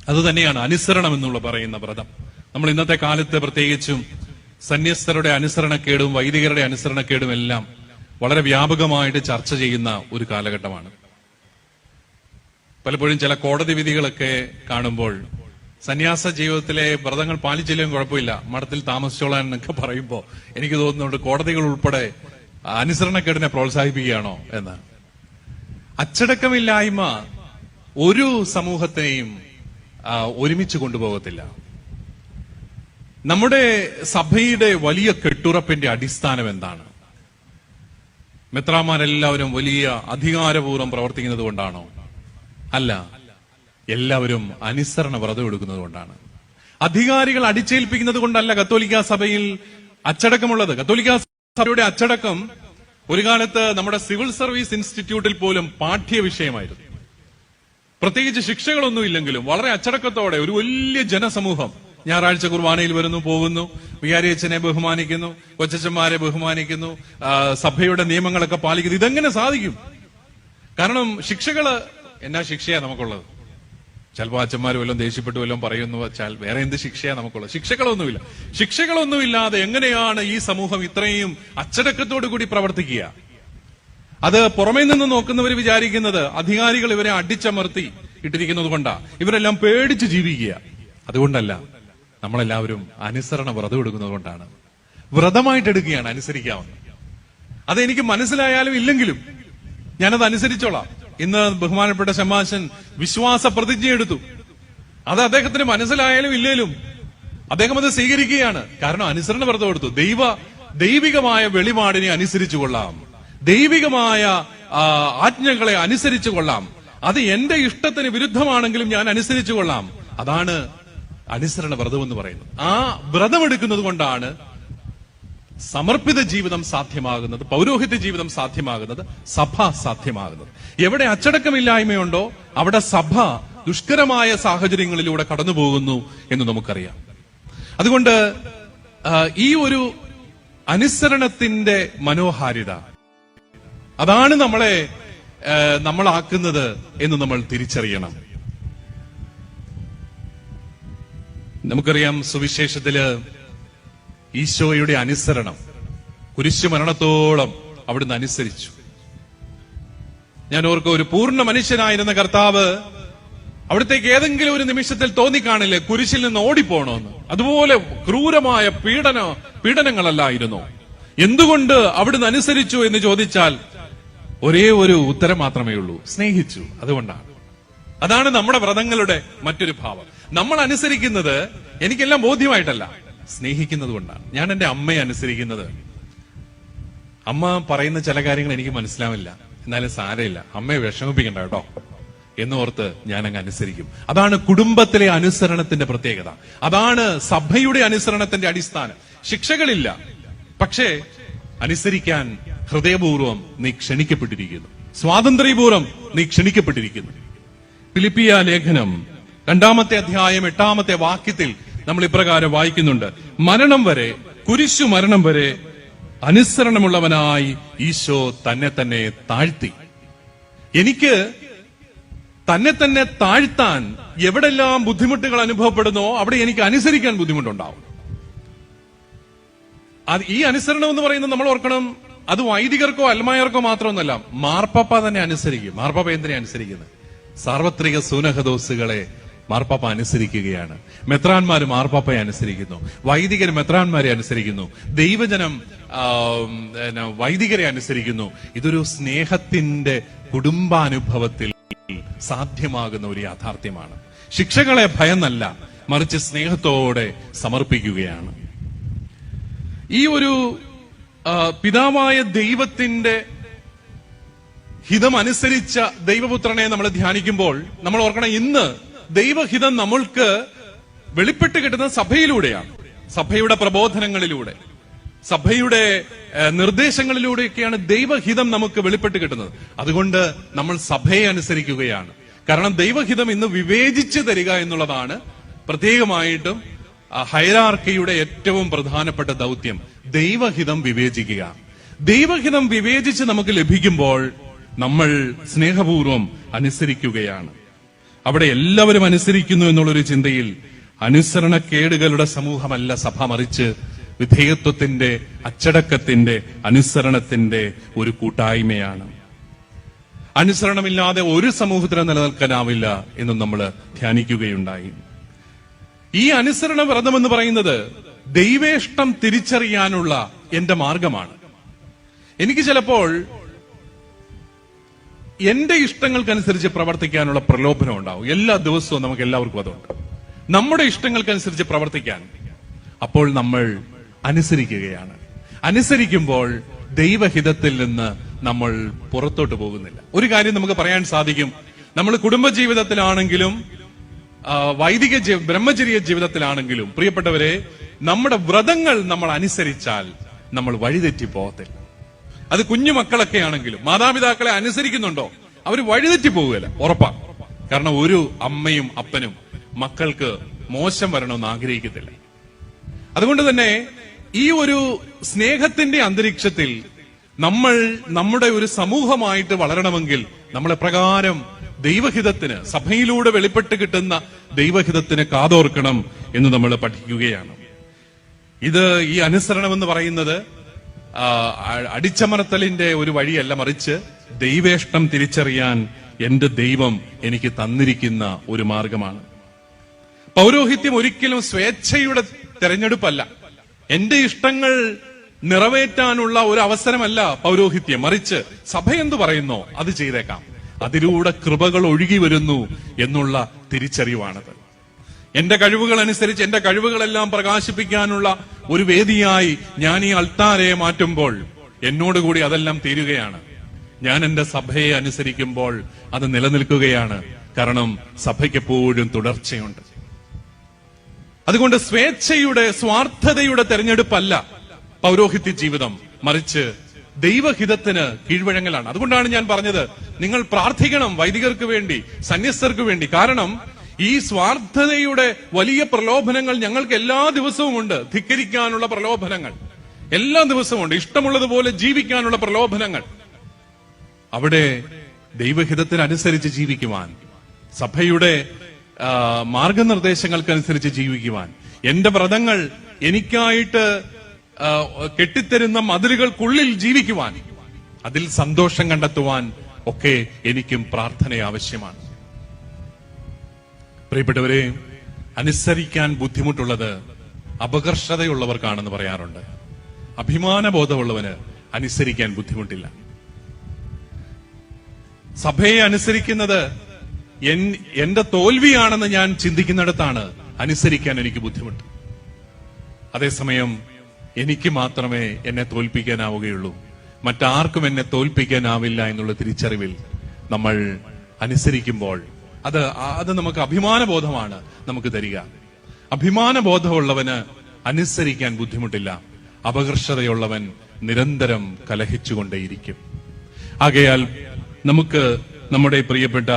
അതുതന്നെയാണ് അനുസരണം എന്നുള്ള പറയുന്ന വ്രതം. നമ്മൾ ഇന്നത്തെ കാലത്ത് പ്രത്യേകിച്ചും സന്യസ്തരുടെ അനുസരണക്കേടും വൈദികരുടെ അനുസരണക്കേടും എല്ലാം വളരെ വ്യാപകമായിട്ട് ചർച്ച ചെയ്യുന്ന ഒരു കാലഘട്ടമാണ്. പലപ്പോഴും ചില കോടതി വിധികളൊക്കെ കാണുമ്പോൾ സന്യാസ ജീവിതത്തിലെ വ്രതങ്ങൾ പാലിച്ചില്ലെങ്കിലും കുഴപ്പമില്ല, മഠത്തിൽ താമസിച്ചോളാൻ എന്നൊക്കെ പറയുമ്പോൾ എനിക്ക് തോന്നുന്നുണ്ട് കോടതികൾ ഉൾപ്പെടെ അനുസരണക്കേടിനെ പ്രോത്സാഹിപ്പിക്കുകയാണോ എന്ന്. അച്ചടക്കമില്ലായ്മ ഒരു സമൂഹത്തെയും ഒരുമിച്ച് കൊണ്ടുപോകത്തില്ല. നമ്മുടെ സഭയുടെ വലിയ കെട്ടുറപ്പിന്റെ അടിസ്ഥാനം എന്താണ്? മെത്രാന്മാരെല്ലാവരും വലിയ അധികാരപൂർവ്വം പ്രവർത്തിക്കുന്നത് കൊണ്ടാണോ? അല്ല, എല്ലാവരും അനുസരണ വ്രതം എടുക്കുന്നത് കൊണ്ടാണ്. അധികാരികൾ അടിച്ചേൽപ്പിക്കുന്നത് കൊണ്ടല്ല കത്തോലിക്കാ സഭയിൽ അച്ചടക്കമുള്ളത്. കത്തോലിക്കാ സഭയുടെ അച്ചടക്കം ഒരു കാലത്ത് നമ്മുടെ സിവിൽ സർവീസ് ഇൻസ്റ്റിറ്റ്യൂട്ടിൽ പോലും പാഠ്യ വിഷയമായിരുന്നു. പ്രത്യേകിച്ച് ശിക്ഷകളൊന്നും ഇല്ലെങ്കിലും വളരെ അച്ചടക്കത്തോടെ ഒരു വലിയ ജനസമൂഹം ഞായറാഴ്ച കുർബാനയിൽ വരുന്നു, പോകുന്നു, വികാരിയച്ഛനെ ബഹുമാനിക്കുന്നു, കൊച്ചച്ചന്മാരെ ബഹുമാനിക്കുന്നു, സഭയുടെ നിയമങ്ങളൊക്കെ പാലിക്കുന്നു. ഇതെങ്ങനെ സാധിക്കും? കാരണം ശിക്ഷകള് എന്നാ ശിക്ഷയാ നമുക്കുള്ളത്? ചിലപ്പോൾ അച്ഛന്മാർ വല്ലതും ദേഷ്യപ്പെട്ടു വല്ലതും പറയുന്നു വെച്ചാൽ വേറെ എന്ത് ശിക്ഷയാ നമുക്കുള്ളത്? ശിക്ഷകളൊന്നുമില്ല. ശിക്ഷകളൊന്നുമില്ലാതെ എങ്ങനെയാണ് ഈ സമൂഹം ഇത്രയും അച്ചടക്കത്തോടു കൂടി പ്രവർത്തിക്കുക? അത് പുറമേ നിന്ന് നോക്കുന്നവർ വിചാരിക്കുന്നത് അധികാരികൾ ഇവരെ അടിച്ചമർത്തി ഇട്ടിരിക്കുന്നത് കൊണ്ടാ, ഇവരെല്ലാം പേടിച്ച് ജീവിക്കുക. അതുകൊണ്ടല്ല, നമ്മളെല്ലാവരും അനുസരണ വ്രതം എടുക്കുന്നത് കൊണ്ടാണ്. വ്രതമായിട്ട് എടുക്കുകയാണ്, അനുസരിക്കാവുന്നത്. അതെനിക്ക് മനസ്സിലായാലും ഇല്ലെങ്കിലും ഞാനത് അനുസരിച്ചോളാം. ഇന്ന് ബഹുമാനപ്പെട്ട ശമ്മാശൻ വിശ്വാസ പ്രതിജ്ഞ എടുത്തു. അത് അദ്ദേഹത്തിന് മനസ്സിലായാലും ഇല്ലേലും അദ്ദേഹം അത് സ്വീകരിക്കുകയാണ്. കാരണം അനുസരണ വ്രതം എടുത്തു. ദൈവികമായ വെളിപാടിനെ അനുസരിച്ചു കൊള്ളാം, ദൈവികമായ ആജ്ഞകളെ അനുസരിച്ചു കൊള്ളാം. അത് എന്റെ ഇഷ്ടത്തിന് വിരുദ്ധമാണെങ്കിലും ഞാൻ അനുസരിച്ചു കൊള്ളാം. അതാണ് അനുസരണ വ്രതം എന്ന് പറയുന്നത്. ആ വ്രതം എടുക്കുന്നത് കൊണ്ടാണ് സമർപ്പിത ജീവിതം സാധ്യമാകുന്നത്, പൗരോഹിത്യ ജീവിതം സാധ്യമാകുന്നത്, സഭ സാധ്യമാകുന്നത്. എവിടെ അച്ചടക്കമില്ലായ്മയുണ്ടോ അവിടെ സഭ ദുഷ്കരമായ സാഹചര്യങ്ങളിലൂടെ കടന്നുപോകുന്നു എന്ന് നമുക്കറിയാം. അതുകൊണ്ട് ഈ ഒരു അനുസരണത്തിന്റെ മനോഹാരിത, അതാണ് നമ്മളാക്കുന്നത് എന്ന് നമ്മൾ തിരിച്ചറിയണം. നമുക്കറിയാം, സുവിശേഷത്തില് ഈശോയുടെ അനുസരണം, കുരിശുമരണത്തോളം അവിടുന്ന് അനുസരിച്ചു. ഞാൻ ഓർക്കും, ഒരു പൂർണ്ണ മനുഷ്യനായിരുന്ന കർത്താവ് അവിടത്തേക്ക് ഏതെങ്കിലും ഒരു നിമിഷത്തിൽ തോന്നിക്കാണില്ലേ കുരിശിൽ നിന്ന് ഓടിപ്പോണോന്ന്? അതുപോലെ ക്രൂരമായ പീഡനങ്ങളല്ലായിരുന്നോ? എന്തുകൊണ്ട് അവിടുന്ന് അനുസരിച്ചു എന്ന് ചോദിച്ചാൽ ഒരേ ഒരു ഉത്തരം മാത്രമേ ഉള്ളൂ: സ്നേഹിച്ചു. അതുകൊണ്ടാണ്. അതാണ് നമ്മുടെ വ്രതങ്ങളുടെ മറ്റൊരു ഭാവം. നമ്മൾ അനുസരിക്കുന്നത് എനിക്കെല്ലാം ബോധ്യമായിട്ടല്ല, സ്നേഹിക്കുന്നത് കൊണ്ടാണ്. ഞാൻ എന്റെ അമ്മയെ അനുസരിക്കുന്നത്, അമ്മ പറയുന്ന ചില കാര്യങ്ങൾ എനിക്ക് മനസ്സിലാവില്ല, എന്നാലും സാരമില്ല, അമ്മയെ വിഷമിപ്പിക്കണ്ട കേട്ടോ എന്നോർത്ത് ഞാൻ അങ്ങ് അനുസരിക്കും. അതാണ് കുടുംബത്തിലെ അനുസരണത്തിന്റെ പ്രത്യേകത. അതാണ് സഭയുടെ അനുസരണത്തിന്റെ അടിസ്ഥാനം. ശിക്ഷകളില്ല, പക്ഷേ അനുസരിക്കാൻ ഹൃദയപൂർവ്വം നീ ക്ഷണിക്കപ്പെട്ടിരിക്കുന്നു, സ്വാതന്ത്ര്യപൂർവ്വം നീ ക്ഷണിക്കപ്പെട്ടിരിക്കുന്നു. ഫിലിപ്പിയ ലേഖനം 2-ാമത്തെ അധ്യായം 8-ാമത്തെ വാക്യത്തിൽ നമ്മൾ ഇപ്രകാരം വായിക്കുന്നുണ്ട്: മരണം വരെ, കുരിശു മരണം വരെ അനുസരണമുള്ളവനായി ഈശോ തന്നെ തന്നെ താഴ്ത്തി. എനിക്ക് തന്നെ തന്നെ താഴ്ത്താൻ എവിടെല്ലാം ബുദ്ധിമുട്ടുകൾ അനുഭവപ്പെടുന്നോ അവിടെ എനിക്ക് അനുസരിക്കാൻ ബുദ്ധിമുട്ടുണ്ടാവും. ഈ അനുസരണം എന്ന് പറയുന്നത് നമ്മൾ ഓർക്കണം, അത് വൈദികർക്കോ അൽമായർക്കോ മാത്രമൊന്നുമല്ല, മാർപ്പാപ്പ തന്നെ അനുസരിക്കും. മാർപ്പാപ്പ എന്തിനെ അനുസരിക്കുന്നത്? സാർവത്രിക സൂനഹദോസുകളെ മാർപ്പാപ്പ അനുസരിക്കുകയാണ്. മെത്രാന്മാര് മാർപ്പാപ്പയെ അനുസരിക്കുന്നു, വൈദികർ മെത്രാന്മാരെ അനുസരിക്കുന്നു, ദൈവജനം വൈദികരെ അനുസരിക്കുന്നു. ഇതൊരു സ്നേഹത്തിന്റെ കുടുംബാനുഭവത്തിൽ സാധ്യമാകുന്ന ഒരു യാഥാർത്ഥ്യമാണ്. ശിക്ഷകളെ ഭയന്നല്ല, മറിച്ച് സ്നേഹത്തോടെ സമർപ്പിക്കുകയാണ്. ഈ ഒരു പിതാവായ ദൈവത്തിന്റെ ഹിതം അനുസരിച്ച ദൈവപുത്രനെ നമ്മൾ ധ്യാനിക്കുമ്പോൾ നമ്മൾ ഓർക്കണം, ഇന്ന് ദൈവഹിതം നമ്മൾക്ക് വെളിപ്പെട്ട് കിട്ടുന്ന സഭയിലൂടെയാണ്. സഭയുടെ പ്രബോധനങ്ങളിലൂടെ, സഭയുടെ നിർദ്ദേശങ്ങളിലൂടെയൊക്കെയാണ് ദൈവഹിതം നമുക്ക് വെളിപ്പെട്ട് കിട്ടുന്നത്. അതുകൊണ്ട് നമ്മൾ സഭയെ അനുസരിക്കുകയാണ്. കാരണം ദൈവഹിതം ഇന്ന് വിവേചിച്ച് തരിക എന്നുള്ളതാണ് പ്രത്യേകമായിട്ടും ഹൈറാർക്കിയുടെ ഏറ്റവും പ്രധാനപ്പെട്ട ദൗത്യം. ദൈവഹിതം വിവേചിക്കുക. ദൈവഹിതം വിവേചിച്ച് നമുക്ക് ലഭിക്കുമ്പോൾ നമ്മൾ സ്നേഹപൂർവം അനുസരിക്കുകയാണ്. അവിടെ എല്ലാവരും അനുസരിക്കുന്നു എന്നുള്ളൊരു ചിന്തയിൽ അനുസരണക്കേടുകളുടെ സമൂഹമല്ല സഭ, മറിച്ച് വിധേയത്വത്തിന്റെ, അച്ചടക്കത്തിന്റെ, അനുസരണത്തിന്റെ ഒരു കൂട്ടായ്മയാണ്. അനുസരണമില്ലാതെ ഒരു സമൂഹത്തിന് നിലനിൽക്കാനാവില്ല എന്നും നമ്മൾ ധ്യാനിക്കുകയുണ്ടായി. ഈ അനുസരണ വ്രതം എന്ന് പറയുന്നത് ദൈവേഷ്ടം തിരിച്ചറിയാനുള്ള എന്റെ മാർഗമാണ്. എനിക്ക് ചിലപ്പോൾ എന്റെ ഇഷ്ടങ്ങൾക്കനുസരിച്ച് പ്രവർത്തിക്കാനുള്ള പ്രലോഭനം ഉണ്ടാവും. എല്ലാ ദിവസവും നമുക്ക് എല്ലാവർക്കും അതുണ്ട്. നമ്മുടെ ഇഷ്ടങ്ങൾക്കനുസരിച്ച് പ്രവർത്തിക്കാൻ അപ്പോൾ നമ്മൾ അനുസരിക്കുകയാണ്. അനുസരിക്കുമ്പോൾ ദൈവഹിതത്തിൽ നിന്ന് നമ്മൾ പുറത്തോട്ട് പോകുന്നില്ല. ഒരു കാര്യം നമുക്ക് പറയാൻ സാധിക്കും, നമ്മൾ കുടുംബജീവിതത്തിലാണെങ്കിലും വൈദിക ബ്രഹ്മചര്യ ജീവിതത്തിലാണെങ്കിലും പ്രിയപ്പെട്ടവരെ, നമ്മുടെ വ്രതങ്ങൾ നമ്മൾ അനുസരിച്ചാൽ നമ്മൾ വഴിതെറ്റി പോകത്തില്ല. അത് കുഞ്ഞു മക്കളൊക്കെ ആണെങ്കിലും മാതാപിതാക്കളെ അനുസരിക്കുന്നുണ്ടോ, അവർ വഴിതെറ്റി പോവുകയില്ല, ഉറപ്പാ. കാരണം ഒരു അമ്മയും അപ്പനും മക്കൾക്ക് മോശം വരണമെന്ന് ആഗ്രഹിക്കത്തില്ല. അതുകൊണ്ട് തന്നെ ഈ ഒരു സ്നേഹത്തിന്റെ അന്തരീക്ഷത്തിൽ നമ്മൾ നമ്മുടെ ഒരു സമൂഹമായിട്ട് വളരണമെങ്കിൽ നമ്മളെ പ്രകാരം ദൈവഹിതത്തിന്, സഭയിലൂടെ വെളിപ്പെട്ട് കിട്ടുന്ന ദൈവഹിതത്തിന് കാതോർക്കണം എന്ന് നമ്മൾ പഠിക്കുകയാണ്. ഇത് ഈ അനുസരണം എന്ന് പറയുന്നത് അടിച്ചമർത്തലിന്റെ ഒരു വഴിയല്ല, മറിച്ച് ദൈവേഷ്ടം തിരിച്ചറിയാൻ എന്റെ ദൈവം എനിക്ക് തന്നിരിക്കുന്ന ഒരു മാർഗമാണ്. പൗരോഹിത്യം ഒരിക്കലും സ്വേച്ഛയുടെ തെരഞ്ഞെടുപ്പല്ല. എന്റെ ഇഷ്ടങ്ങൾ നിറവേറ്റാനുള്ള ഒരു അവസരമല്ല പൗരോഹിത്യം, മറിച്ച് സഭ എന്തു പറയുന്നോ അത് ചെയ്തേക്കാം, അതിലൂടെ കൃപകൾ ഒഴുകി വരുന്നു എന്നുള്ള തിരിച്ചറിവാണത്. എന്റെ കഴിവുകൾ അനുസരിച്ച് എന്റെ കഴിവുകളെല്ലാം പ്രകാശിപ്പിക്കാനുള്ള ഒരു വേദിയായി ഞാൻ ഈ അൾത്താരയെ മാറ്റുമ്പോൾ എന്നോടുകൂടി അതെല്ലാം തീരുകയാണ്. ഞാൻ എന്റെ സഭയെ അനുസരിക്കുമ്പോൾ അത് നിലനിൽക്കുകയാണ്. കാരണം സഭയ്ക്ക് എപ്പോഴും തുടർച്ചയുണ്ട്. അതുകൊണ്ട് സ്വേച്ഛയുടെ, സ്വാർത്ഥതയുടെ തെരഞ്ഞെടുപ്പല്ല പൗരോഹിത്യ ജീവിതം, മറിച്ച് ദൈവഹിതത്തിന് കീഴ്വഴങ്ങലാണ്. അതുകൊണ്ടാണ് ഞാൻ പറഞ്ഞത്, നിങ്ങൾ പ്രാർത്ഥിക്കണം വൈദികർക്ക് വേണ്ടി, സന്യസ്തർക്ക് വേണ്ടി. കാരണം ഈ സ്വാർത്ഥതയുടെ വലിയ പ്രലോഭനങ്ങൾ ഞങ്ങൾക്ക് എല്ലാ ദിവസവും ഉണ്ട്. ധിക്കരിക്കാനുള്ള പ്രലോഭനങ്ങൾ എല്ലാ ദിവസവും ഉണ്ട്. ഇഷ്ടമുള്ളതുപോലെ ജീവിക്കാനുള്ള പ്രലോഭനങ്ങൾ. അവിടെ ദൈവഹിതത്തിനനുസരിച്ച് ജീവിക്കുവാൻ, സഭയുടെ മാർഗനിർദ്ദേശങ്ങൾക്കനുസരിച്ച് ജീവിക്കുവാൻ, എന്റെ വ്രതങ്ങൾ എനിക്കായിട്ട് കെട്ടിത്തരുന്ന മതിലുകൾക്കുള്ളിൽ ജീവിക്കുവാൻ, അതിൽ സന്തോഷം കണ്ടെത്തുവാൻ ഒക്കെ എനിക്കും പ്രാർത്ഥന ആവശ്യമാണ്. പ്രിയപ്പെട്ടവരെ, അനുസരിക്കാൻ ബുദ്ധിമുട്ടുള്ളത് അപകർഷതയുള്ളവർക്കാണെന്ന് പറയാറുണ്ട്. അഭിമാനബോധമുള്ളവന് അനുസരിക്കാൻ ബുദ്ധിമുട്ടില്ല. സഭയെ അനുസരിക്കുന്നത് എന്റെ തോൽവിയാണെന്ന് ഞാൻ ചിന്തിക്കുന്നിടത്താണ് അനുസരിക്കാൻ എനിക്ക് ബുദ്ധിമുട്ട്. അതേസമയം എനിക്ക് മാത്രമേ എന്നെ തോൽപ്പിക്കാനാവുകയുള്ളൂ, മറ്റാർക്കും എന്നെ തോൽപ്പിക്കാനാവില്ല എന്നുള്ള തിരിച്ചറിവിൽ നമ്മൾ അനുസരിക്കുമ്പോൾ അത് നമുക്ക് അഭിമാനബോധമാണ് നമുക്ക് തരിക. അഭിമാനബോധമുള്ളവന് അനുസരിക്കാൻ ബുദ്ധിമുട്ടില്ല. അപകർഷതയുള്ളവൻ നിരന്തരം കലഹിച്ചുകൊണ്ടേയിരിക്കും. ആകയാൽ നമുക്ക് നമ്മുടെ പ്രിയപ്പെട്ട